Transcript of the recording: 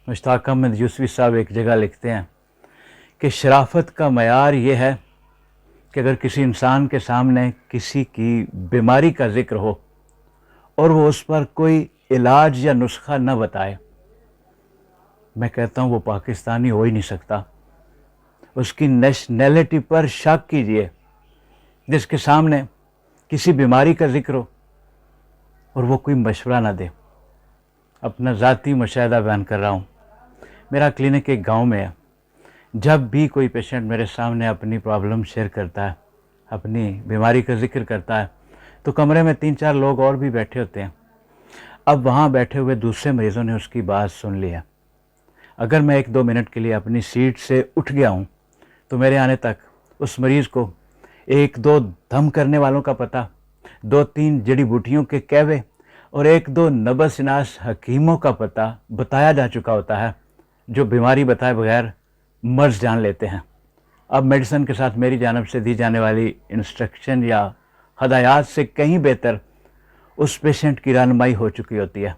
مشتاق احمد یوسفی صاحب ایک جگہ لکھتے ہیں کہ شرافت کا معیار یہ ہے کہ اگر کسی انسان کے سامنے کسی کی بیماری کا ذکر ہو اور وہ اس پر کوئی علاج یا نسخہ نہ بتائے، میں کہتا ہوں وہ پاکستانی ہو ہی نہیں سکتا۔ اس کی نیشنلٹی پر شک کیجئے، جس کے سامنے کسی بیماری کا ذکر ہو اور وہ کوئی مشورہ نہ دے۔ اپنا ذاتی مشاہدہ بیان کر رہا ہوں، میرا کلینک ایک گاؤں میں ہے۔ جب بھی کوئی پیشنٹ میرے سامنے اپنی پرابلم شیئر کرتا ہے، اپنی بیماری کا ذکر کرتا ہے، تو کمرے میں 3-4 لوگ اور بھی بیٹھے ہوتے ہیں۔ اب وہاں بیٹھے ہوئے دوسرے مریضوں نے اس کی بات سن لی ہے۔ اگر میں 1-2 منٹ کے لیے اپنی سیٹ سے اٹھ گیا ہوں تو میرے آنے تک اس مریض کو 1-2 دم کرنے والوں کا پتہ، 2-3 جڑی بوٹیوں کے کہوے اور 1-2 نبض ناش حکیموں کا پتہ بتایا جا چکا ہوتا ہے، جو بیماری بتائے بغیر مرض جان لیتے ہیں۔ اب میڈیسن کے ساتھ میری جانب سے دی جانے والی انسٹرکشن یا ہدایات سے کہیں بہتر اس پیشنٹ کی رہنمائی ہو چکی ہوتی ہے۔